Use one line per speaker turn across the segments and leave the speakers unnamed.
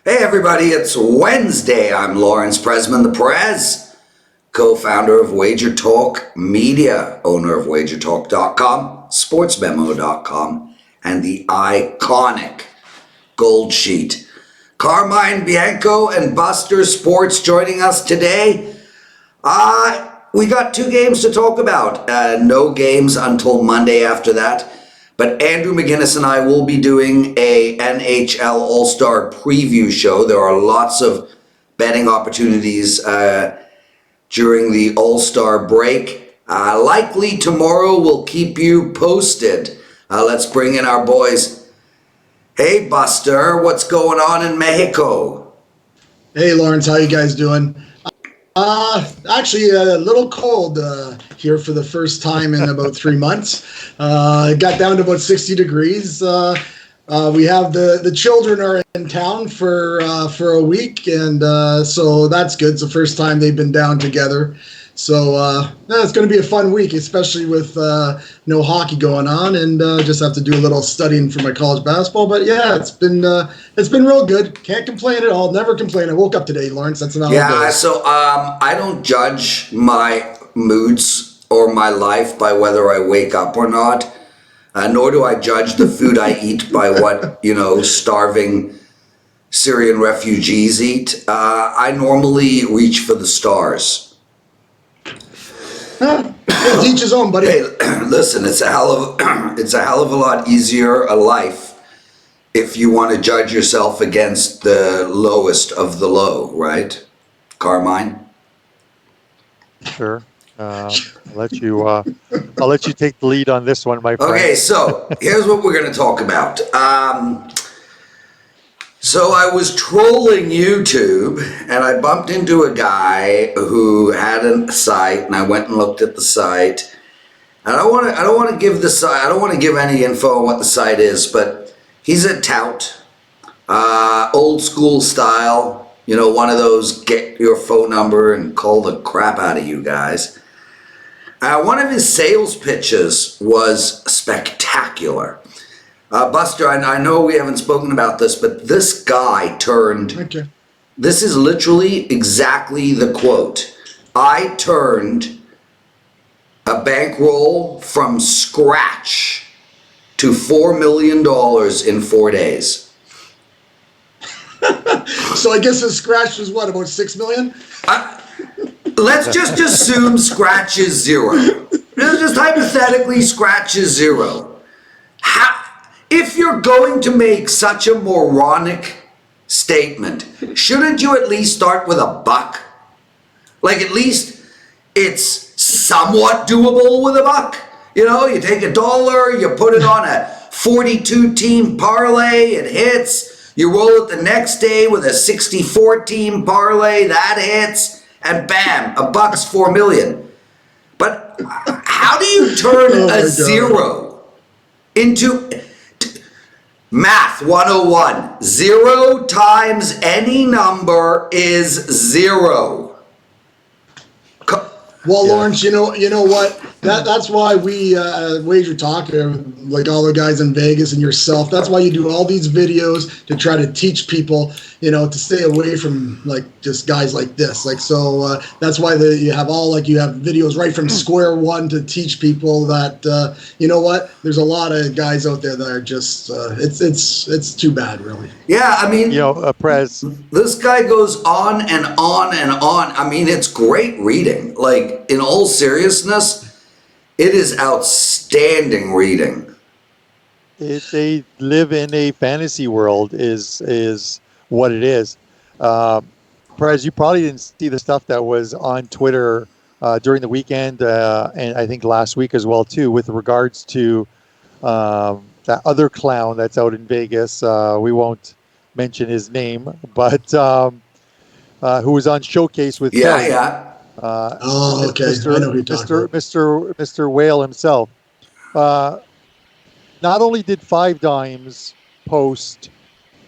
Hey everybody, it's Wednesday. I'm Lawrence Presman, the Prez, co-founder of WagerTalk Media, owner of WagerTalk.com, SportsMemo.com, and the iconic Gold Sheet. Carmine Bianco and Buster Sports joining us today. We got 2 games to talk about. No games until Monday after that. But Andrew McGinnis and I will be doing a NHL All-Star preview show. There are lots of betting opportunities during the All-Star break. Likely tomorrow we'll keep you posted. Let's bring in our boys. Hey, Buster, what's going on in Mexico?
Hey, Lawrence, how you guys doing? Actually, a little cold here for the first time in about 3 months. It got down to about 60 degrees. We have the children are in town for a week, and so that's good. It's the first time they've been down together. So it's going to be a fun week, especially with no hockey going on, and just have to do a little studying for my college basketball. But yeah, it's been real good. Can't complain at all. Never complain. I woke up today, Lawrence. That's an hour.
Yeah. So I don't judge my moods or my life by whether I wake up or not. Nor do I judge the food I eat by what starving Syrian refugees eat. I normally reach for the stars.
Each his own, buddy.
Hey, listen, it's a hell of a lot easier a life if you want to judge yourself against the lowest of the low, right, Carmine?
Sure. I'll let you take the lead on this one, my friend.
Okay, so here's what we're going to talk about. So I was trolling YouTube, and I bumped into a guy who had a site, and I went and looked at the site. And I don't want to give the site. I don't want to give any info on what the site is, but he's a tout, old school style. One of those get your phone number and call the crap out of you guys. One of his sales pitches was spectacular. Buster, I know we haven't spoken about this, but this guy turned,
Okay.
This is literally exactly the quote. I turned a bankroll from scratch to $4 million in 4 days.
So I guess his scratch was what, about 6 million?
Let's just assume scratch is zero. Let's just hypothetically scratch is zero. If you're going to make such a moronic statement, shouldn't you at least start with $1? Like, at least it's somewhat doable with $1. You take $1, you put it on a 42-team parlay, it hits. You roll it the next day with a 64-team parlay, that hits, and bam, $1's $4 million. But how do you turn a zero into... Math 101. 0 times any number is 0.
Well, yeah. Lawrence, you know what? That's why we WagerTalk, like all the guys in Vegas and yourself. That's why you do all these videos to try to teach people, to stay away from just guys like this. So that's why you have videos right from square one to teach people that there's a lot of guys out there that are just it's too bad, really.
Yeah, I mean,
Prez.
This guy goes on and on and on. I mean, it's great reading. In all seriousness, it is outstanding reading.
They live in a fantasy world is what it is. Perez, you probably didn't see the stuff that was on Twitter during the weekend and I think last week as well, too, with regards to that other clown that's out in Vegas. We won't mention his name, but who was on Showcase with Kelly.
Yeah.
Okay. I know who you're talking about.
Mr. Whale himself. Not only did Five Dimes post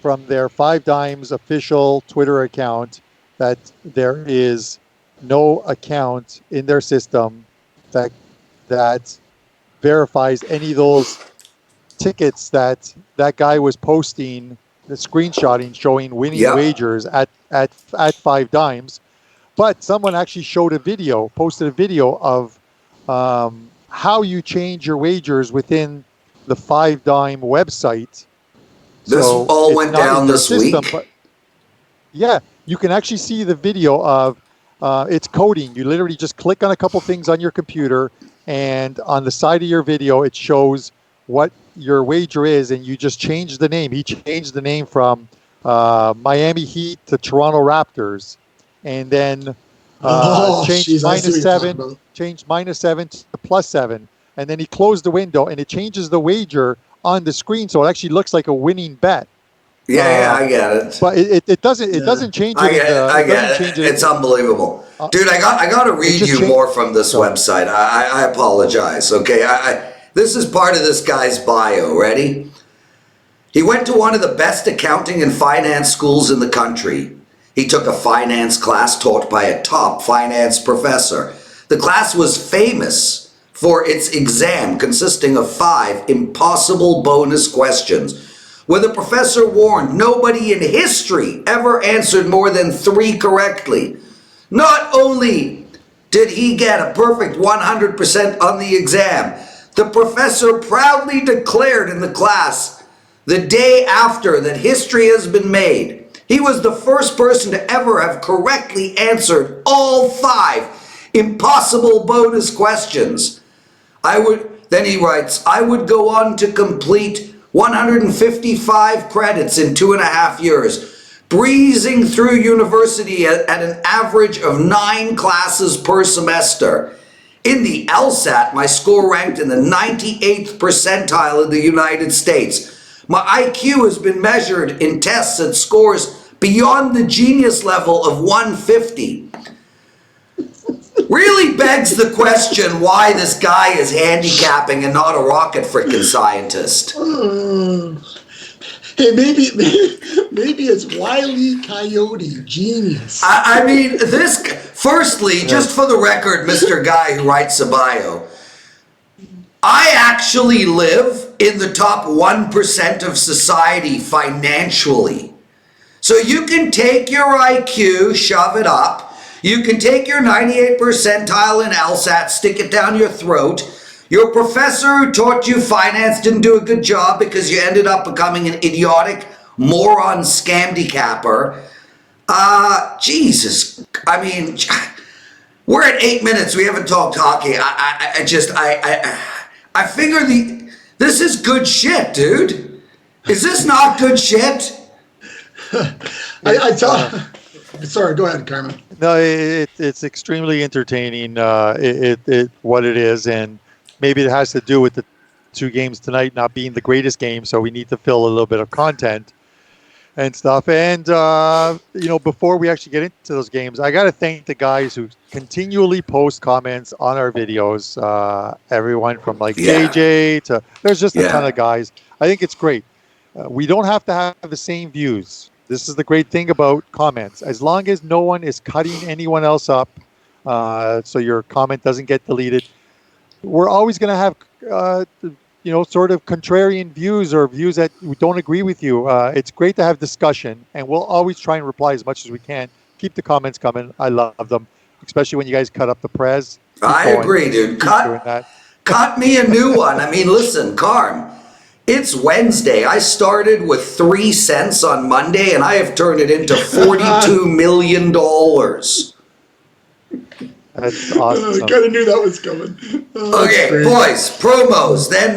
from their Five Dimes official Twitter account that there is no account in their system that verifies any of those tickets that guy was posting the screenshotting showing winning
Yep.
wagers at 5 dimes, but someone actually posted a video of how you change your wagers within the 5 dime website.
This
So
all
it's
went
not in
down
their
this
system,
week.
but yeah, you can actually see the video of it's coding. You literally just click on a couple things on your computer, and on the side of your video, it shows what your wager is, and you just change the name. He changed the name from Miami Heat to Toronto Raptors, and then changed
jeez, I see what you're talking about.
changed -7 to +7, and then he closed the window, and it changes the wager on the screen, so it actually looks like a winning bet.
Yeah, I get it.
But it doesn't change it.
I get it. It's unbelievable, dude. I got to read you more from this website. I apologize. Okay, this is part of this guy's bio. Ready? He went to one of the best accounting and finance schools in the country. He took a finance class taught by a top finance professor. The class was famous for its exam consisting of 5 impossible bonus questions, where the professor warned nobody in history ever answered more than 3 correctly. Not only did he get a perfect 100% on the exam, the professor proudly declared in the class the day after that history has been made. He was the first person to ever have correctly answered all 5 impossible bonus questions. Then he writes, I would go on to complete 155 credits in 2.5 years, breezing through university at an average of 9 classes per semester. In the LSAT, my score ranked in the 98th percentile in the United States. My IQ has been measured in tests at scores beyond the genius level of 150. Really begs the question why this guy is handicapping and not a rocket freaking scientist.
Hey, maybe it's Wile E. Coyote, genius.
I mean, firstly, just for the record, Mr. Guy who writes a bio, I actually live in the top 1% of society financially. So you can take your IQ, shove it up. You can take your 98th percentile in LSAT, stick it down your throat. Your professor who taught you finance didn't do a good job because you ended up becoming an idiotic moron scamdicapper. Jesus. I mean, we're at 8 minutes. We haven't talked hockey. I figure this is good shit, dude. Is this not good shit?
Sorry, go ahead, Carmen.
No, it's extremely entertaining. What it is, and maybe it has to do with the 2 games tonight not being the greatest game, so we need to fill a little bit of content and stuff. And before we actually get into those games, I got to thank the guys who continually post comments on our videos. Everyone from JJ to there's just a ton of guys. I think it's great. We don't have to have the same views. This is the great thing about comments. As long as no one is cutting anyone else up, so your comment doesn't get deleted, we're always going to have, sort of contrarian views or views that we don't agree with you. It's great to have discussion, and we'll always try and reply as much as we can. Keep the comments coming. I love them, especially when you guys cut up the Prez.
I agree, dude. Cut me a new one. I mean, listen, Carm. It's Wednesday. I started with 3 cents on Monday, and I have turned it into $42 million.
That's awesome.
I kind of knew that was coming.
Okay, boys, promos. Then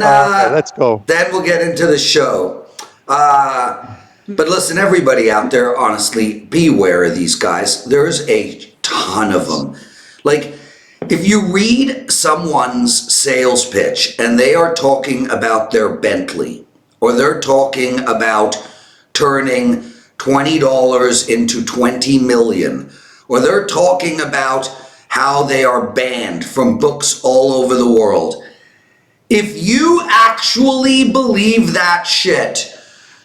let's go.
Then we'll get into the show. But listen, everybody out there, honestly, beware of these guys. There's a ton of them. Like, if you read someone's sales pitch and they are talking about their Bentley, or they're talking about turning $20 into $20 million, or they're talking about how they are banned from books all over the world, if you actually believe that shit,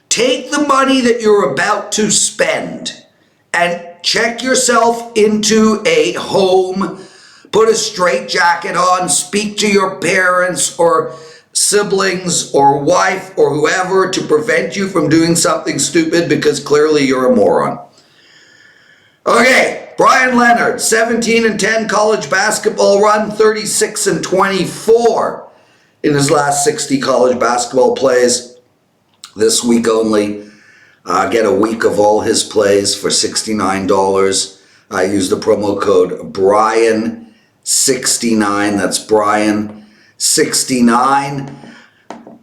take the money that you're about to spend and check yourself into a home. Put a straitjacket on, speak to your parents, or siblings or wife or whoever to prevent you from doing something stupid because clearly you're a moron. Okay, Brian Leonard, 17-10 college basketball run, 36-24 in his last 60 college basketball plays. This week only, get a week of all his plays for $69. I used the promo code Brian69. That's Brian69.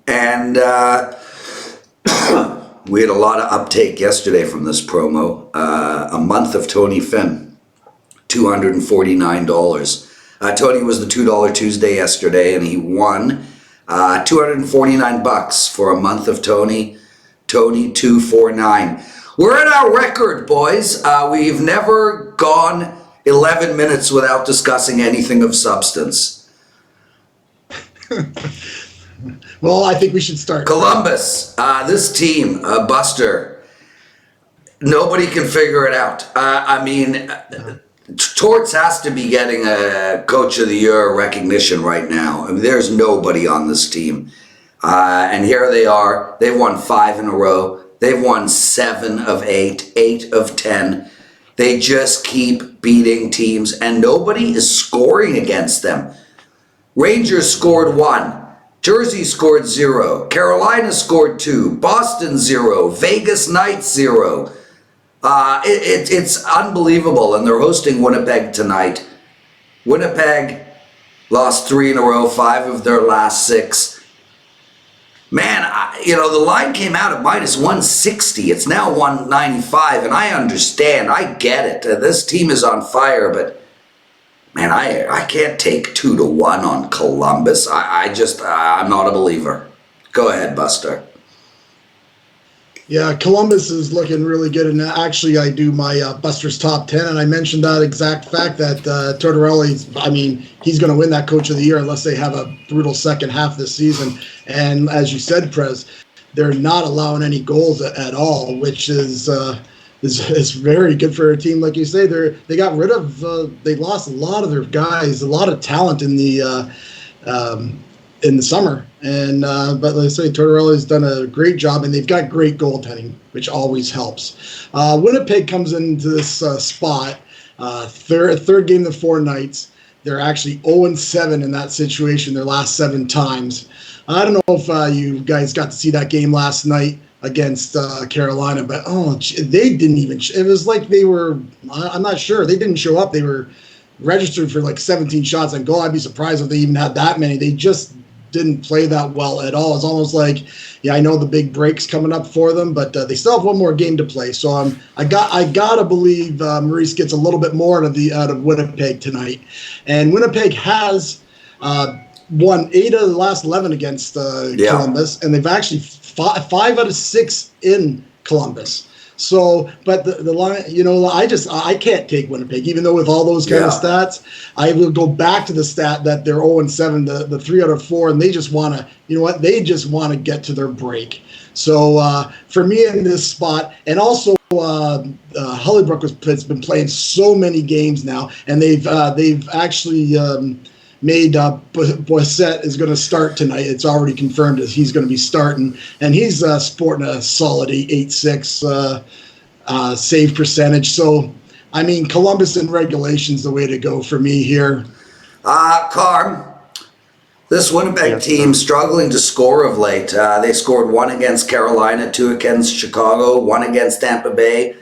And we had a lot of uptake yesterday from this promo. A month of Tony Finn, $249. Tony was the $2 Tuesday yesterday, and he won $249 for a month of Tony. Tony 249. We're at our record, boys. We've never gone 11 minutes without discussing anything of substance.
Well, I think we should start.
Columbus, this team, Buster, nobody can figure it out. I mean, Torts has to be getting a Coach of the Year recognition right now. I mean, there's nobody on this team. And here they are. They've won 5 in a row. They've won 7 of 8, 8 of 10. They just keep beating teams, and nobody is scoring against them. Rangers scored 1. Jersey scored 0. Carolina scored 2. Boston 0. Vegas Knights 0. It's unbelievable, and they're hosting Winnipeg tonight. Winnipeg lost 3 in a row, 5 of their last 6. Man, the line came out at minus 160. It's now 195, and I understand. I get it. This team is on fire, but man, I can't take 2-1 on Columbus. I'm not a believer. Go ahead, Buster.
Yeah, Columbus is looking really good, and actually I do my Buster's Top 10, and I mentioned that exact fact that Tortorelli's, he's going to win that Coach of the Year unless they have a brutal second half this season. And as you said, Prez, they're not allowing any goals at all, which is very good for a team. Like you say, they got rid of, they lost a lot of their guys, a lot of talent in the summer. And but like I say, Tortorella's done a great job, and they've got great goaltending, which always helps. Winnipeg comes into this spot, third game of the 4 nights. They're actually 0-7 in that situation their last 7 times. I don't know if you guys got to see that game last night against Carolina, but they didn't even. It was like they were. I'm not sure. They didn't show up. They were registered for like 17 shots on goal. I'd be surprised if they even had that many. They just didn't play that well at all. It's almost like, I know the big break's coming up for them, but they still have one more game to play. So I gotta believe Maurice gets a little bit more out of Winnipeg tonight. And Winnipeg has won 8 of the last 11 against Columbus, and they've actually 5 out of 6 in Columbus. So, but the line, I can't take Winnipeg, even though with all those kind of stats, I will go back to the stat that they're 0-7, the 3 out of 4, and they just want to, they just want to get to their break. So for me in this spot, and also Hollybrook has been playing so many games now, and they've actually made Boisset is going to start tonight. It's already confirmed that he's going to be starting, and he's sporting a solid 8.6 save percentage. So, Columbus in regulation's the way to go for me here.
Carm, this Winnipeg team struggling to score of late. They scored 1 against Carolina, 2 against Chicago, 1 against Tampa Bay.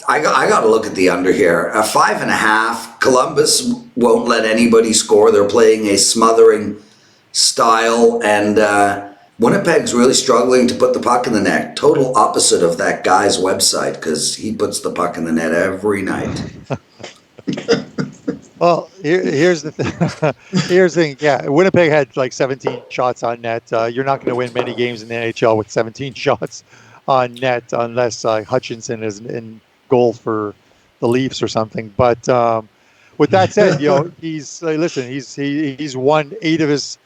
I got to look at the under here. 5.5. Columbus won't let anybody score. They're playing a smothering style, and Winnipeg's really struggling to put the puck in the net. Total opposite of that guy's website, because he puts the puck in the net every night.
Well, here's the thing. Here's the thing. Yeah, Winnipeg had like 17 shots on net. You're not going to win many games in the NHL with 17 shots on net unless Hutchinson is in goal for the Leafs or something. But with that said, he's won 8 of his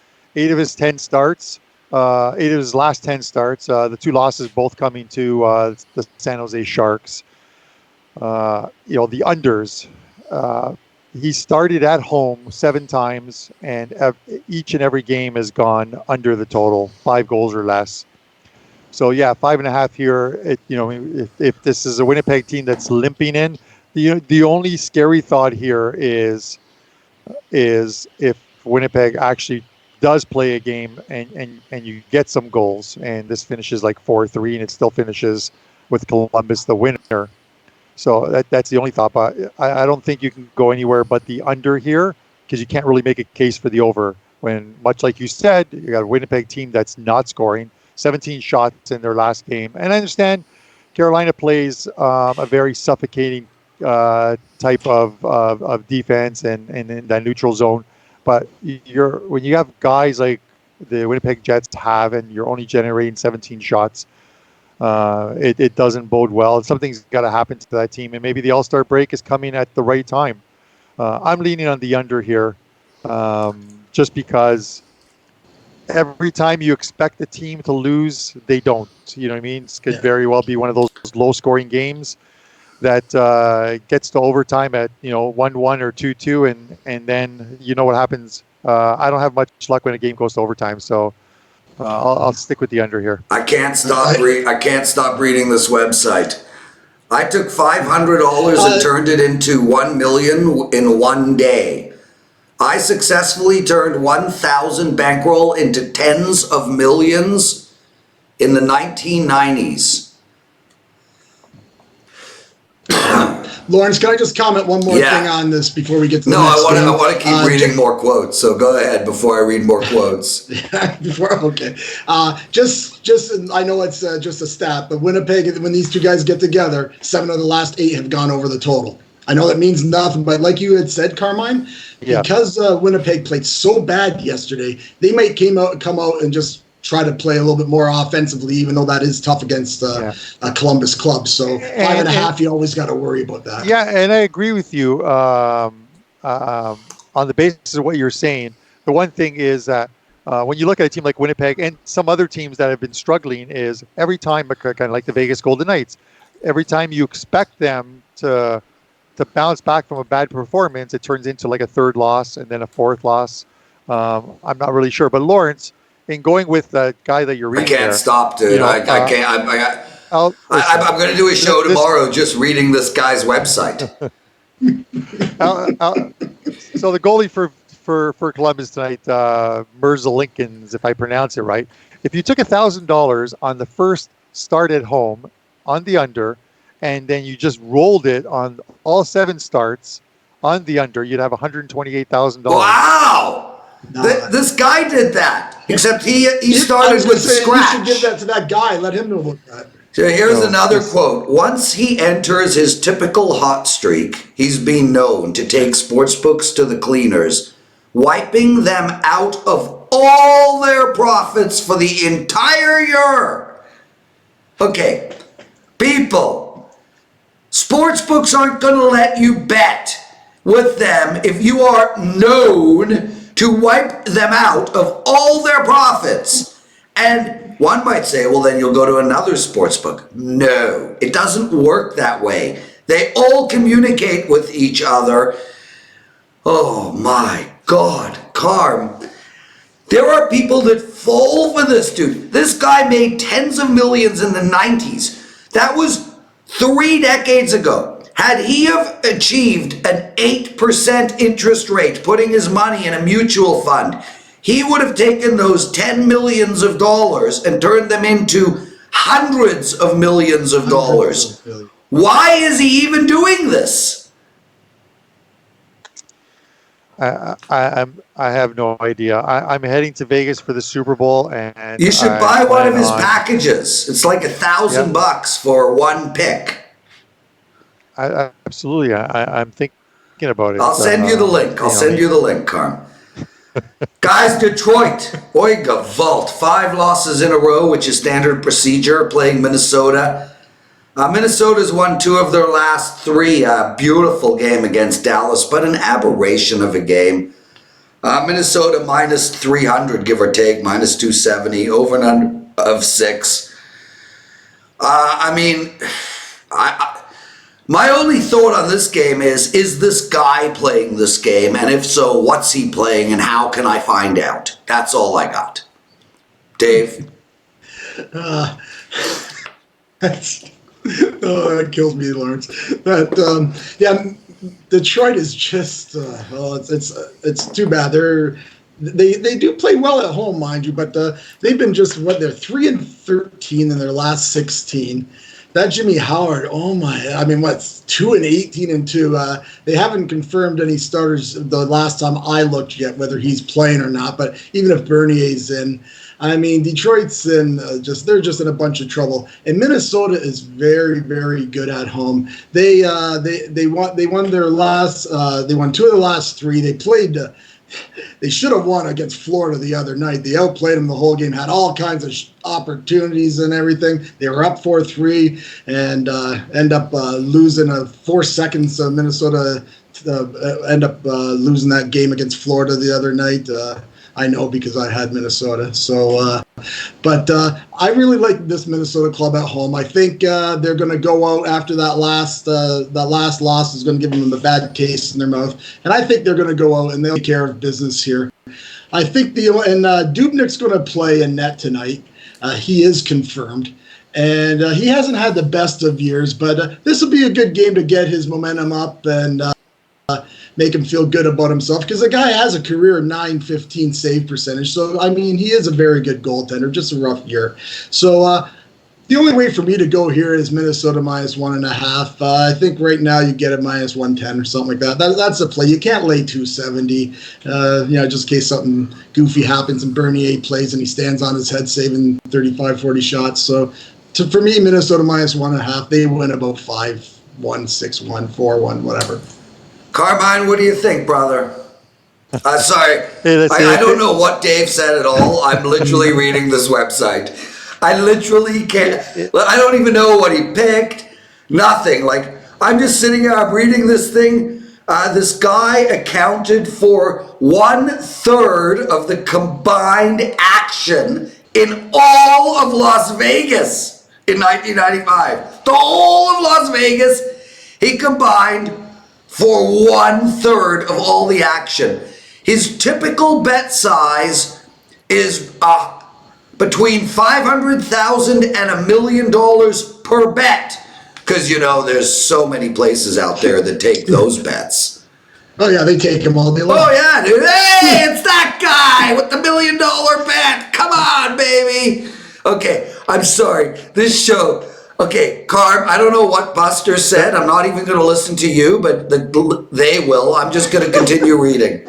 10 starts, 8 of his last 10 starts. The 2 losses both coming to the San Jose Sharks. The unders. he started at home 7 times, and each and every game has gone under the total, 5 goals or less. So yeah, 5.5 here. If this is a Winnipeg team that's limping in, the only scary thought here is if Winnipeg actually does play a game and you get some goals, and this finishes like 4-3, and it still finishes with Columbus the winner. So that's the only thought. But I don't think you can go anywhere but the under here, because you can't really make a case for the over when, much like you said, you got a Winnipeg team that's not scoring, 17 shots in their last game. And I understand Carolina plays a very suffocating type of defense and in that neutral zone. But when you have guys like the Winnipeg Jets have, and you're only generating 17 shots, it doesn't bode well. Something's got to happen to that team, and maybe the All-Star break is coming at the right time. I'm leaning on the under here, just because every time you expect the team to lose, they don't. You know what I mean? It could very well be one of those low-scoring games that gets to overtime at 1-1 or 2-2, and then you know what happens. I don't have much luck when a game goes to overtime, so I'll stick with the under here.
I can't stop reading this website. I took $500 and turned it into $1 million in one day. I successfully turned 1,000 bankroll into tens of millions in the 1990s.
Lawrence, can I just comment one more thing on this before we get to the next game?
I want to keep reading more quotes, so go ahead before I read more quotes.
Okay. I know it's just a stat, but Winnipeg, when these two guys get together, 7 of the last 8 have gone over the total. I know that means nothing, but like you had said, Carmine, because Winnipeg played so bad yesterday, they might come out and just try to play a little bit more offensively, even though that is tough against a Columbus club. So 5.5, you always got to worry about that.
Yeah, and I agree with you on the basis of what you're saying. The one thing is that when you look at a team like Winnipeg and some other teams that have been struggling, is every time, kind of like the Vegas Golden Knights, every time you expect them to bounce back from a bad performance, it turns into like a 3rd loss and then a 4th loss. I'm not really sure, but Lawrence, in going with the guy that you're reading,
I can't stop, dude. I can't. I'm going to do a show tomorrow just reading this guy's website.
So the goalie for Columbus tonight, Merzlikins, if I pronounce it right. If you took $1,000 on the first start at home on the under, and then you just rolled it on all 7 starts on the under, you'd have $128,000.
Wow! This guy did that, except he started with scratch.
You should give that to that guy. Let him know about that.
So here's another quote. Once he enters his typical hot streak, he's been known to take sportsbooks to the cleaners, wiping them out of all their profits for the entire year. Okay, people, sportsbooks aren't going to let you bet with them if you are known to wipe them out of all their profits. And one might say, well, then you'll go to another sports book. No, it doesn't work that way. They all communicate with each other. Oh my God, Carm. There are people that fall for this dude. This guy made tens of millions in the 90s. That was 3 decades ago. Had he have achieved an 8% interest rate, putting his money in a mutual fund, he would have taken those $10 million and turned them into hundreds of millions of dollars. Why is he even doing this?
I have no idea. I'm heading to Vegas for the Super Bowl, and
you should buy one of his packages. It's like $1,000 for one pick.
Absolutely. I'm thinking about it.
I'll send you the link. I'll send you the link, Carm. Guys, Detroit, Oiga Vault, 5 losses in a row, which is standard procedure, playing Minnesota. Minnesota's won 2 of their last 3. A beautiful game against Dallas, but an aberration of a game. Minnesota minus 300, give or take, minus 270, over and under of 6. My only thought on this game is this guy playing this game? And if so, what's he playing and how can I find out? That's all I got. Dave?
That kills me, Lawrence. Detroit is just it's too bad. They do play well at home, mind you, but they've been just they're 3-13 in their last 16. That Jimmy Howard, 2-18-2. They haven't confirmed any starters the last time I looked yet, whether he's playing or not. But even if Bernier's in, Detroit's in they're just in a bunch of trouble. And Minnesota is very, very good at home. They won their last they won 2 of the last 3. They played. They should have won against Florida the other night. They outplayed them the whole game, had all kinds of opportunities and everything. They were up 4-3 and end up losing 4 seconds. Minnesota end up losing that game against Florida the other night. I know because I had Minnesota. So, but I really like this Minnesota club at home. I think they're going to go out after that last loss is going to give them a bad taste in their mouth, and I think they're going to go out and they'll take care of business here. I think Dubnyk's going to play in net tonight. He is confirmed. And he hasn't had the best of years, but this will be a good game to get his momentum up and make him feel good about himself, because the guy has a career .915 save percentage. So, he is a very good goaltender, just a rough year. So, the only way for me to go here is Minnesota -1.5. I think right now you get it -110 or something like that. That's a play. You can't lay 270, just in case something goofy happens and Bernier plays and he stands on his head saving 35, 40 shots. So, for me, Minnesota -1.5. They win about 5-1, 6-1, 4-1, whatever.
Carmine, what do you think, brother? Sorry,
Hey,
I don't know what Dave said at all. I'm literally reading this website. I literally can't. I don't even know what he picked. Nothing. I'm just sitting here. I'm reading this thing. This guy accounted for 1/3 of the combined action in all of Las Vegas in 1995. The whole of Las Vegas, he combined for 1/3 of all the action. His typical bet size is between $500,000 and $1 million per bet, because there's so many places out there that take those bets.
Oh yeah, they take them all day long.
Oh yeah, dude! Hey, it's that guy with the $1 million bet. Come on, baby. Okay, I'm sorry. This show. Okay, Carm, I don't know what Buster said. I'm not even going to listen to you, but they will. I'm just going to continue reading.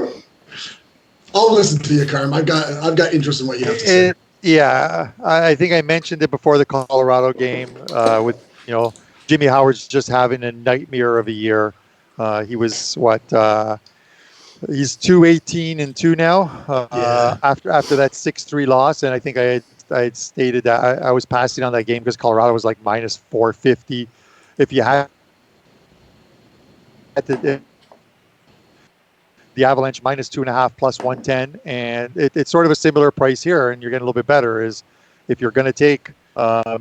I'll listen to you, Carm. I've got interest in what you have to say.
Yeah, I think I mentioned it before the Colorado game with, Jimmy Howard's just having a nightmare of a year. He was he's 2-18-2 now after that 6-3 loss. And I think I had stated that I was passing on that game because Colorado was like -450. If you had the Avalanche -2.5 +110, and it's sort of a similar price here, and you're getting a little bit better. Is if you're going to take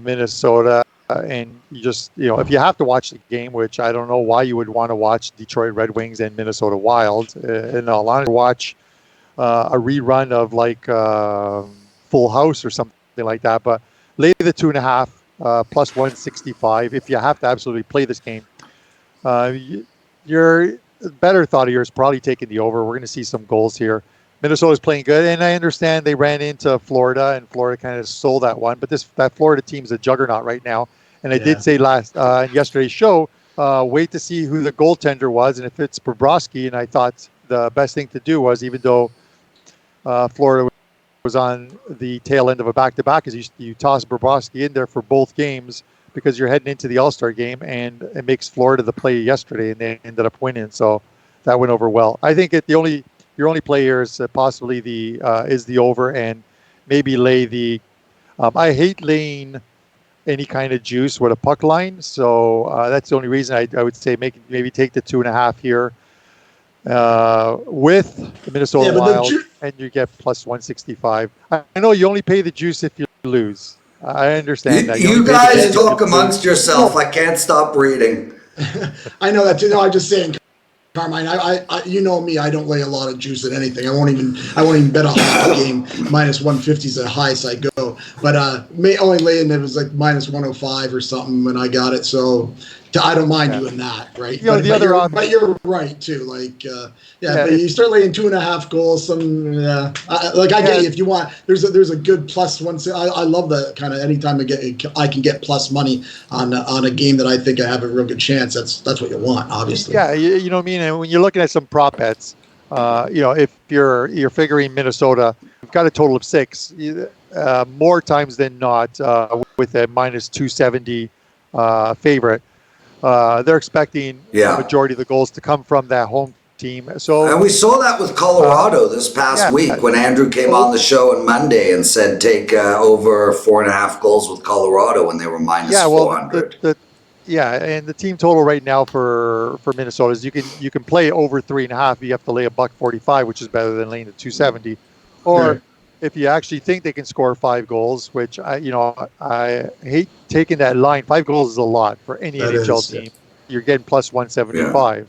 Minnesota, and you just if you have to watch the game, which I don't know why you would want to watch Detroit Red Wings and Minnesota Wild, and I'll want to watch a rerun of Full House or something like that, but lay the 2.5 +165 if you have to absolutely play this game. Your better thought of yours probably taking the over. We're going to see some goals here. Minnesota's playing good, and I understand they ran into Florida, and Florida kind of stole that one. But that Florida team's a juggernaut right now. And I did say in yesterday's show, wait to see who the goaltender was, and if it's Bobrovsky. And I thought the best thing to do was, even though Florida was on the tail end of a back-to-back, is you toss Bobrovsky in there for both games, because you're heading into the All-Star game, and it makes Florida the play yesterday, and they ended up winning. So that went over well. I think your only play here is possibly is the over, and maybe lay the. I hate laying any kind of juice with a puck line, so that's the only reason I would say maybe take the 2.5 here with the Minnesota Wild, and you get +165. I know you only pay the juice if you lose. I understand that.
You guys talk amongst yourself. I can't stop reading.
I know that too. No, I'm just saying, Carmine. I you know me. I don't lay a lot of juice at anything. I won't even bet a hockey game. Minus 150 is the highest I go. But may only lay in it was like minus 105 or something when I got it. So I don't mind doing that, right?
You know,
but you're right too. Like but you start laying 2.5 goals. I get you if you want. There's a good plus one. I love that kind of anytime I can get plus money on a game that I think I have a real good chance. That's what you want, obviously.
Yeah, you know what I mean. And when you're looking at some prop bets, if you're figuring Minnesota, you've got a total of 6. More times than not, with a minus 270 favorite. They're expecting the majority of the goals to come from that home team.
And we saw that with Colorado this past week when Andrew came on the show on Monday and said take over 4.5 goals with Colorado when they were minus 400.
And the team total right now for Minnesota is you can play over 3.5. You have to lay $1.45, which is better than laying at 270. Or if you actually think they can score 5 goals, which I hate taking that line. 5 goals is a lot for any NHL team. You're getting plus 175.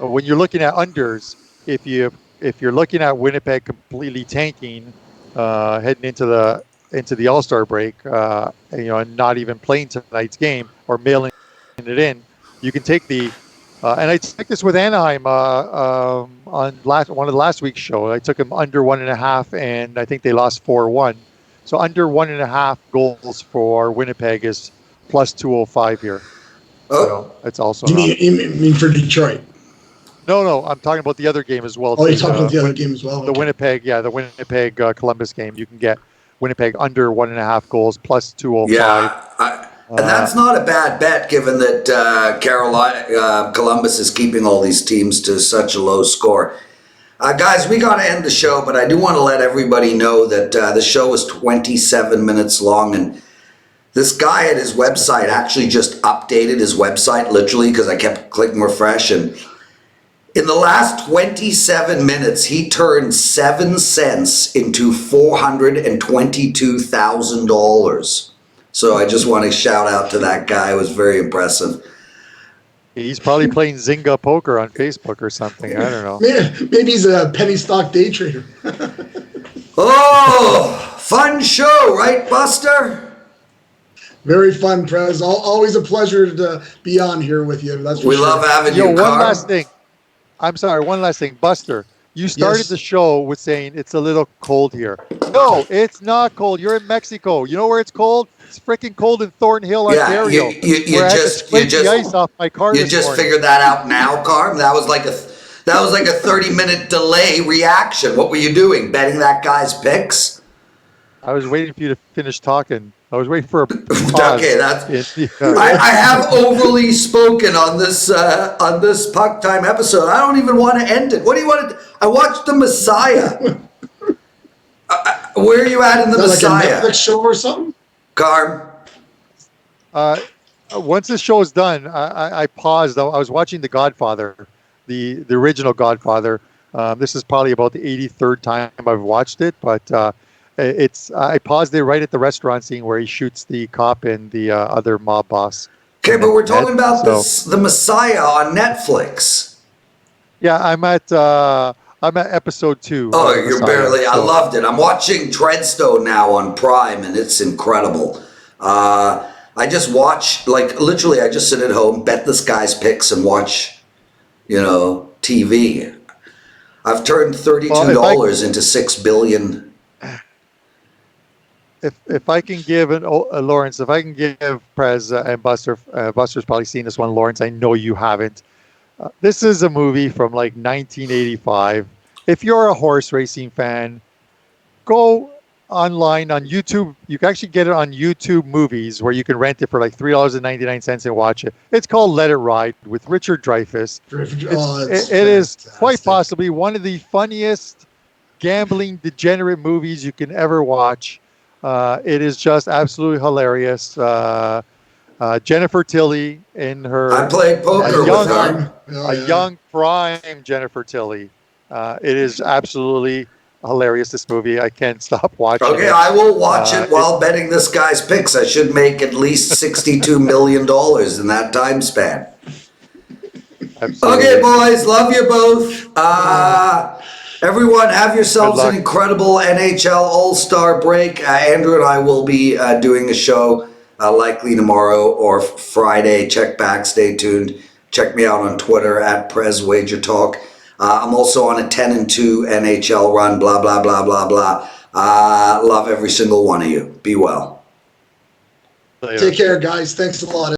Yeah. When you're looking at unders, if you're looking at Winnipeg completely tanking, heading into the All-Star break, and not even playing tonight's game or mailing it in, you can take the and I took this with Anaheim on one of the last week's show. I took them under 1.5, and I think they lost 4-1. So under 1.5 goals for Winnipeg is plus 205 here. So it's also
you mean for Detroit?
No, I'm talking about the other game as well.
Oh, you're talking about the other game as well.
The Winnipeg, the Winnipeg Columbus game. You can get Winnipeg under 1.5 goals plus 205.
Yeah. And that's not a bad bet, given that Columbus is keeping all these teams to such a low score. Guys, we got to end the show, but I do want to let everybody know that the show was 27 minutes long, and this guy at his website actually just updated his website, literally, because I kept clicking refresh, and in the last 27 minutes, he turned 7 cents into $422,000. So I just want to shout out to that guy. It was very impressive.
He's probably playing Zynga poker on Facebook or something. I don't know.
Maybe he's a penny stock day trader.
Oh, fun show, right, Buster?
Very fun, Prez. Always a pleasure to be on here with you. That's for
we
sure.
love having you.
One last thing. I'm sorry. One last thing, Buster. You started the show with saying it's a little cold here. No, it's not cold. You're in Mexico. You know where it's cold? It's freaking cold in Thornhill, Ontario.
You just
the ice off my car.
You just figured that out now, Carm. That was like a 30-minute delay reaction. What were you doing? Betting that guy's picks?
I was waiting for you to finish talking. I was waiting for a pause.
Okay, I have overly spoken on this Puck Time episode. I don't even want to end it. What do you want to do? I watched The Messiah. Where are you at in The Messiah?
Like a Netflix show or something?
Carm?
Once this show is done, I paused. I was watching The Godfather, the original Godfather. This is probably about the 83rd time I've watched it, but I paused it right at the restaurant scene where he shoots the cop and the other mob boss.
Okay, but we're talking about The Messiah on Netflix.
Yeah, I'm at episode 2.
Oh, you're barely. I loved it. I'm watching Treadstone now on Prime, and it's incredible. I just watch, literally, I just sit at home, bet this guy's picks, and watch, TV. I've turned $32 into $6 billion.
If I can give Lawrence, if I can give Prez and Buster, Buster's probably seen this one. Lawrence, I know you haven't. This is a movie from 1985. If you're a horse racing fan, go online on YouTube. You can actually get it on YouTube Movies, where you can rent it for $3.99 and watch it. It's called Let It Ride with Richard Dreyfuss. It is quite possibly one of the funniest gambling degenerate movies you can ever watch. It is just absolutely hilarious. Jennifer Tilly in her...
I played poker with her.
A young prime Jennifer Tilly. It is absolutely hilarious, this movie. I can't stop watching it.
Okay, I will watch it while betting this guy's picks. I should make at least $62 million in that time span.
Absolutely.
Okay, boys, love you both. Everyone, have yourselves
Good
an
luck.
incredible NHL All-Star break. Andrew and I will be doing a show likely tomorrow or Friday. Check back, stay tuned. Check me out on Twitter at Prez WagerTalk. I'm also on a 10-2 NHL run, blah, blah, blah, blah, blah. Love every single one of you. Be well.
Later.
Take care, guys. Thanks a lot.